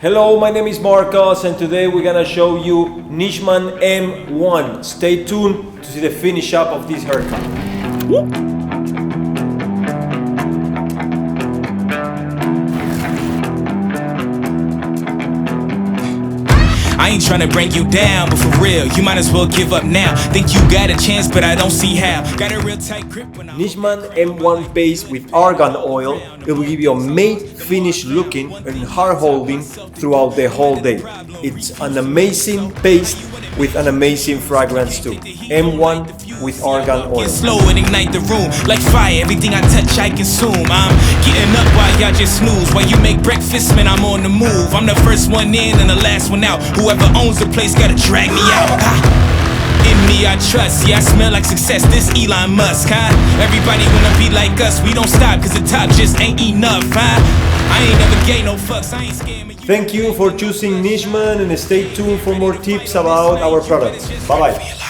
Hello, my name is Marcos and today we're gonna show you Nishman M1. Stay tuned to see the finish up of this haircut. I ain't tryna bring you down, but for real, you might as well give up now. Think you got a chance, but I don't see how. Got a real tight grip when I Nishman M1 paste with argan oil. It will give you a matte finish looking and hair holding throughout the whole day. It's an amazing paste with an amazing fragrance too. M1 with argan oil. get slow and ignite the room like fire. Everything I touch, I consume. I'm getting up while y'all just snooze. While you make breakfast, man, I'm on the move. I'm the first one in and the last one out. Whoever owns the place gotta drag me out. In me I trust, yeah, I smell like success, this Elon Musk, huh? Everybody wanna be like us, we don't stop cause the top just ain't enough, huh? I ain't never gave no fucks, I ain't scared of you. Thank you for choosing Nishman and stay tuned for more tips about our products. Bye bye.